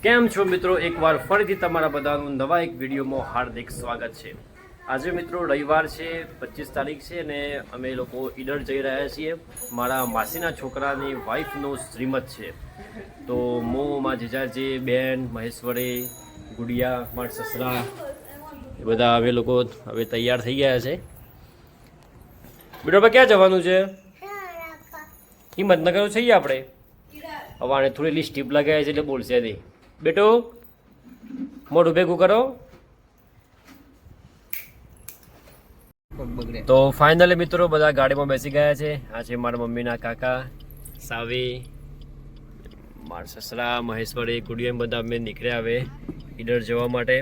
કેમ છો મિત્રો, એકવાર ફરીથી તમારા બધાનું નવા એક વિડીયોમાં હાર્દિક સ્વાગત છે। આજે મિત્રો રવિવાર છે, 25 તારીખ છે અને અમે લોકો ઈડર જઈ રહ્યા છીએ। મારા માસીના છોકરાની વાઈફનો શ્રીમત છે, તો હું મારા જીજાજી, બેન, મહેશ્વરી, ગુડિયા, મારા સસરા એ બધા અમે લોકો હવે તૈયાર થઈ ગયા છે। બેટા ક્યાં જવાનું છે? હિંમતનગર છીએ આપણે। હવે આને થોડી લીસ્ટ ટીપ લગાવી છે એટલે બોલશે નહીં। બેટો મોઢું ભેગું કરો। તો ફાઇનલી મિત્રો બધા ગાડીમાં બેસી ગયા છે। આ છે મારા મમ્મીના કાકા, સાવી, મારા સસરા, મહેશ્વરી, ગુડિયા બધા અમે નીકળ્યા હવે ઈડર જવા માટે।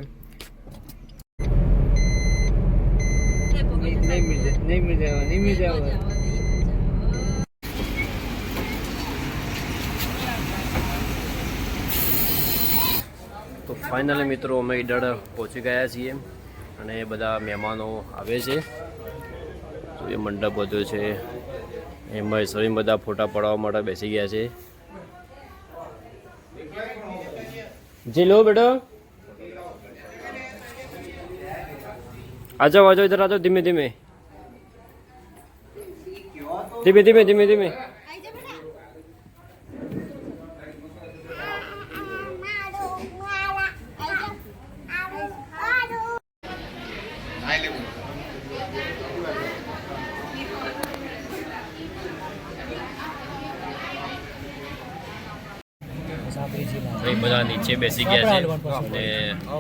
તો ફાઇનલી મિત્રો અમે ઈડર પહોંચી ગયા છીએ અને બધા મહેમાનો આવે છે। તો એ મંડપ બધો છે, એમાં સૌ બધા ફોટા પડાવવા માટે બેસી ગયા છે। જે લો બેટા, આજો આજો ઇધર આજો, ધીમે ધીમે ધીમે ધીમે ધીમે ધીમે। બધા નીચે બેસી ગયા છે અને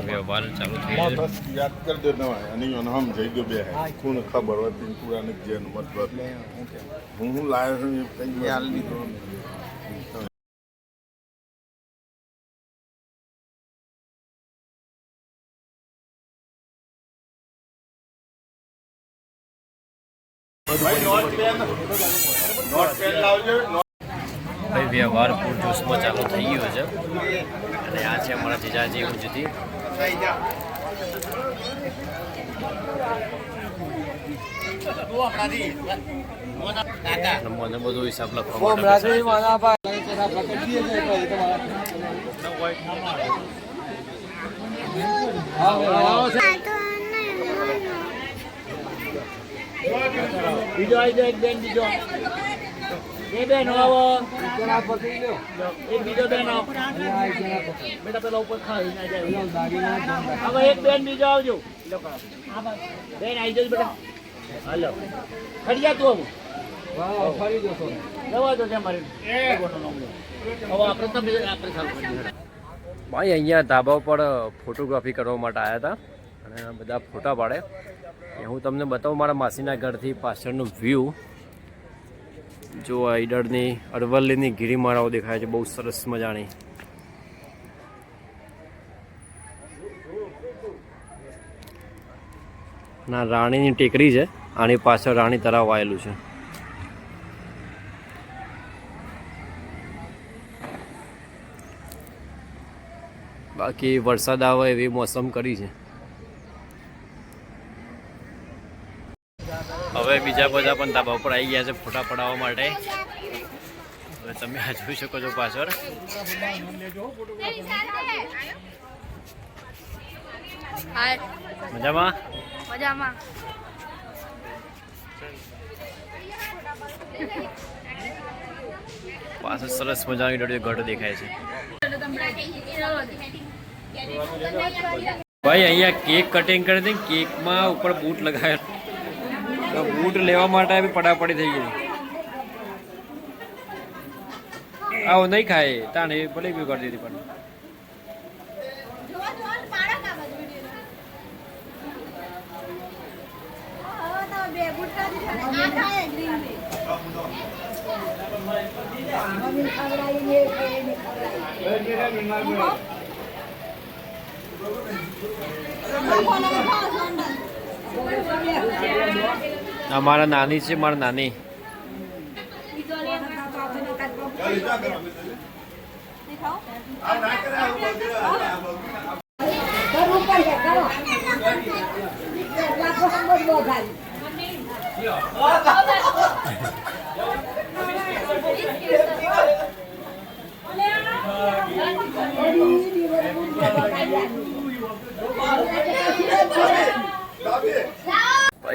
વ્યવહાર ચાલુ થઈ ગયો છે। યાદ કરી દે નવા અને હમ જઈ ગયો બે કોણ ખબર હતી પૂરા ને જે મતલબ હું લાયો છું એ કઈ હાલ લીધો। ભાઈ વ્યવહાર પૂરજોશમાં ચાલુ થઈ ગયો છે અને આ છે અમારા જીજાજી ઊંચથી। મને બધો હિસાબ લખવા બીજો આવી જાય, એક બેન બીજો બે બેન આવો, એક બીજો બેન આવો બેટા, પેલા ઉપર ખાઈ ના જાય। હવે એક બેન બીજો આવજો, બેન આવી જજો બેટા। હાલો ખડી જા તું, ફરી જશો જવા દો છે મારી। હવે આપણે તો ભાઈ અહીંયા ધાબા પર ફોટોગ્રાફી કરવા માટે આવ્યા હતા અને બધા ફોટા પાડે। હું તમને બતાવું મારા માસીના ઘરથી પાછળનું વ્યૂ। જો આ ઈડરની અરવલ્લીની ગિરિમાળાઓ દેખાય છે, બહુ સરસ મજાની। ના રાણીની ટેકરી છે, આની પાછળ રાણી તળાવ આવેલું છે। બાકી વરસાદ આવે એવી મોસમ કરી છે। હવે બીજા બધા પણ ધાબા ઉપર આવી ગયા છે ફોટા પડાવવા માટે। હવે તમે આ જોઈ શકો છો પાછળ। મજામાં મજામાં। પાછળ સરસ મજાની ગઢ દેખાય છે। ભાઈ અહીંયા કેક કટિંગ કરી હતી, કેકમાં ઉપર બૂટ લગાવેલા, તો બૂટ લેવા માટે બી પડાપડી થઈ ગઈ। આવું નહીં ખાય તાને ભલે બી કરી દીધી પણ અમારા નાની છે, મારા નાની।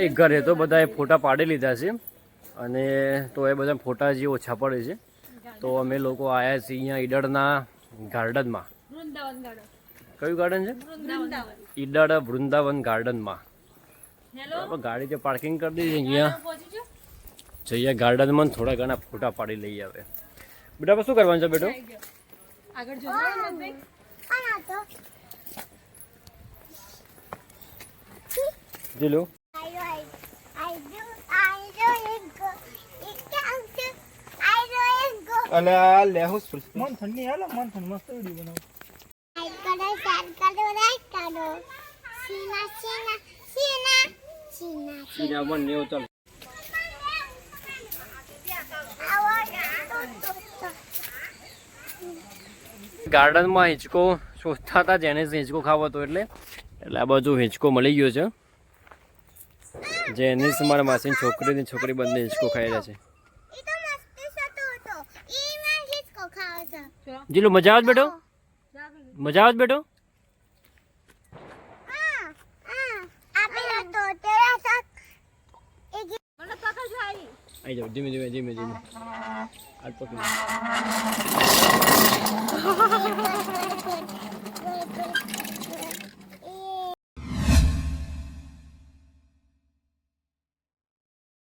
એક ઘરે તો બધાએ ફોટા પાડી લીધા છે અને તો એ બધા ફોટા જે ઓછા પડે છે તો અમે લોકો આવ્યા છીએ અહીંયા ઈડરના ગાર્ડનમાં. કયું ગાર્ડન છે? ઈડર વૃંદાવન ગાર્ડનમાં. આપણે ગાડી જે પાર્કિંગ કરી દીધી અહીંયા જઈએ ગાર્ડનમાં થોડા ઘણા ફોટા પાડી લઈએ. હવે બેટા આપણે શું કરવાનું છે બેટો? જીલું અને આ લેહુસ મન ઠંડી હાલો મન ઠંડ મસ્ત વિડિયો બનાવો. સીના વન ને ચાલ ગાર્ડનમાં હિંચકો શોધતા હતા જેને હિંચકો ખાવો હતો એટલે આ બાજુ હિંચકો મળી ગયો છે. જેની મારા માસીની છોકરી બંને હિંચકો ખાઈ રહ્યા છે. જીલો મજા આવે બેટો? મજા આવે બેટો? આવી જાઓ ધીમે ધીમે. હાથ પકડી